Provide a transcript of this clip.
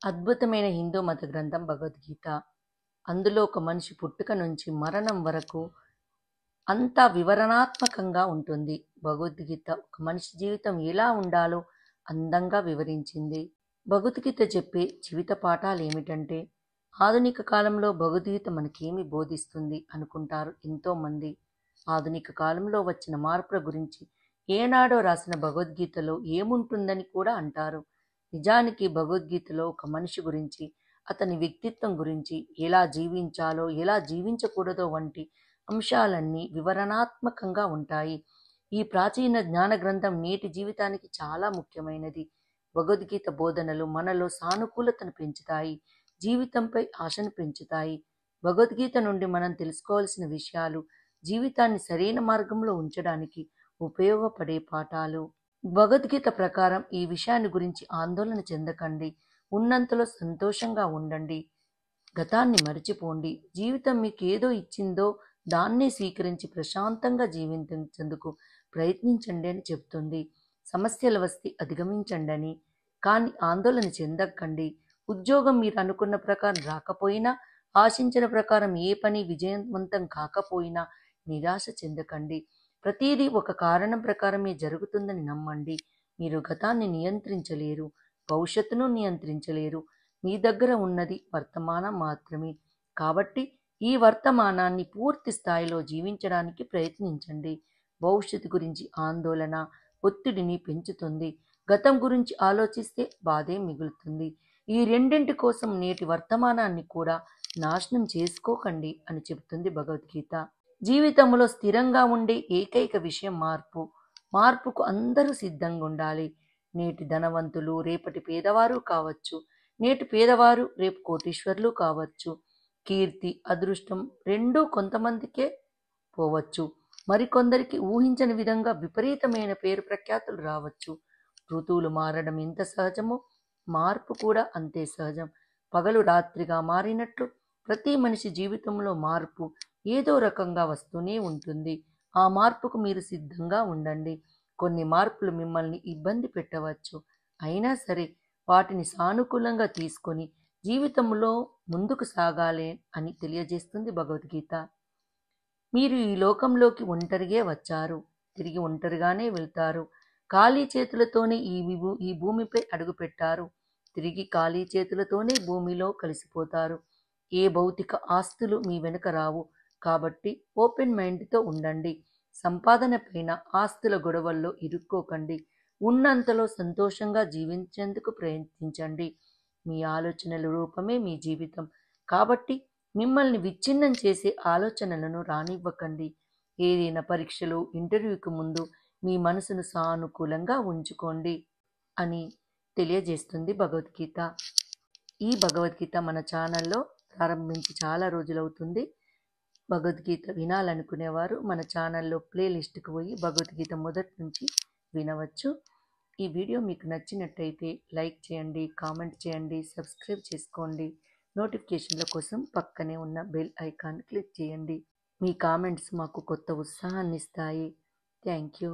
అద్భుతమైన హిందూ మత గ్రంథం భగవద్గీత. అందులో ఒక మనిషి పుట్టుక నుంచి మరణం వరకు అంతా వివరణాత్మకంగా ఉంటుంది. భగవద్గీత ఒక మనిషి జీవితం ఎలా ఉండాలో అందంగా వివరించింది. భగవద్గీత చెప్పే జీవిత పాఠాలు ఏమిటంటే, ఆధునిక కాలంలో భగవద్గీత మనకేమి బోధిస్తుంది అనుకుంటారు ఎంతోమంది. ఆధునిక కాలంలో వచ్చిన మార్పుల గురించి ఏనాడో రాసిన భగవద్గీతలో ఏముంటుందని కూడా అంటారు. నిజానికి భగవద్గీతలో ఒక మనిషి గురించి, అతని వ్యక్తిత్వం గురించి, ఎలా జీవించాలో ఎలా జీవించకూడదో వంటి అంశాలన్నీ వివరణాత్మకంగా ఉంటాయి. ఈ ప్రాచీన జ్ఞాన గ్రంథం నేటి జీవితానికి చాలా ముఖ్యమైనది. భగవద్గీత బోధనలు మనలో సానుకూలతను పెంచుతాయి, జీవితంపై ఆశను పెంచుతాయి. భగవద్గీత నుండి మనం తెలుసుకోవాల్సిన విషయాలు జీవితాన్ని సరైన మార్గంలో ఉంచడానికి ఉపయోగపడే పాఠాలు. భగవద్గీత ప్రకారం ఈ విషయాన్ని గురించి ఆందోళన చెందకండి, ఉన్నంతలో సంతోషంగా ఉండండి, గతాన్ని మరిచిపోండి, జీవితం మీకు ఏదో ఇచ్చిందో దాన్నే స్వీకరించి ప్రశాంతంగా జీవించేందుకు ప్రయత్నించండి అని చెప్తుంది. సమస్యలు వస్తే అధిగమించండి అని, కానీ ఆందోళన చెందకండి. ఉద్యోగం మీరు అనుకున్న ప్రకారం రాకపోయినా, ఆశించిన ప్రకారం ఏ పని విజయవంతం కాకపోయినా నిరాశ చెందకండి. ప్రతిదీ ఒక కారణం ప్రకారమే జరుగుతుందని నమ్మండి. మీరు గతాన్ని నియంత్రించలేరు, భవిష్యత్తును నియంత్రించలేరు. మీ దగ్గర ఉన్నది వర్తమానం మాత్రమే. కాబట్టి ఈ వర్తమానాన్ని పూర్తి స్థాయిలో జీవించడానికి ప్రయత్నించండి. భవిష్యత్తు గురించి ఆందోళన ఒత్తిడిని పెంచుతుంది. గతం గురించి ఆలోచిస్తే బాధే మిగులుతుంది. ఈ రెండింటి కోసం నేటి వర్తమానాన్ని కూడా నాశనం చేసుకోకండి అని చెబుతుంది భగవద్గీత. జీవితంలో స్థిరంగా ఉండే ఏకైక విషయం మార్పు. మార్పుకు అందరూ సిద్ధంగా ఉండాలి. నేటి ధనవంతులు రేపటి పేదవారు కావచ్చు, నేటి పేదవారు రేపు కోటీశ్వర్లు కావచ్చు. కీర్తి అదృష్టం రెండూ కొంతమందికే పోవచ్చు, మరికొందరికి ఊహించని విధంగా విపరీతమైన పేరు ప్రఖ్యాతులు రావచ్చు. ఋతువులు మారడం ఎంత సహజమో మార్పు కూడా అంతే సహజం. పగలు రాత్రిగా మారినట్లు ప్రతి మనిషి జీవితంలో మార్పు ఏదో రకంగా వస్తూనే ఉంటుంది. ఆ మార్పుకు మీరు సిద్ధంగా ఉండండి. కొన్ని మార్పులు మిమ్మల్ని ఇబ్బంది పెట్టవచ్చు, అయినా సరే వాటిని సానుకూలంగా తీసుకొని జీవితంలో ముందుకు సాగాలి అని తెలియజేస్తుంది భగవద్గీత. మీరు ఈ లోకంలోకి ఒంటరిగే వచ్చారు, తిరిగి ఒంటరిగానే వెళ్తారు. ఖాళీ చేతులతోనే ఈ భూమిపై అడుగుపెట్టారు, తిరిగి ఖాళీ చేతులతోనే భూమిలో కలిసిపోతారు. ఏ భౌతిక ఆస్తులు మీ వెనుక రావు. కాబట్టి ఓపెన్ మైండ్తో ఉండండి. సంపాదన పైన ఆస్తుల గొడవల్లో ఇరుక్కోకండి. ఉన్నంతలో సంతోషంగా జీవించేందుకు ప్రయత్నించండి. మీ ఆలోచనల రూపమే మీ జీవితం. కాబట్టి మిమ్మల్ని విచ్ఛిన్నం చేసే ఆలోచనలను రానివ్వకండి. ఏదైనా పరీక్షలు ఇంటర్వ్యూకి ముందు మీ మనసును సానుకూలంగా ఉంచుకోండి అని తెలియజేస్తుంది భగవద్గీత. ఈ భగవద్గీత మన ఛానల్లో ప్రారంభించి చాలా రోజులవుతుంది. భగవద్గీత వినాలనుకునేవారు మన ఛానల్లో ప్లేలిస్ట్కి పోయి భగవద్గీత మొదటి నుంచి వినవచ్చు. ఈ వీడియో మీకు నచ్చినట్టయితే లైక్ చేయండి, కామెంట్ చేయండి, సబ్స్క్రైబ్ చేసుకోండి. నోటిఫికేషన్ల కోసం పక్కనే ఉన్న బెల్ ఐకాన్ క్లిక్ చేయండి. మీ కామెంట్స్ మాకు కొత్త ఉత్సాహాన్ని ఇస్తాయి. Thank you.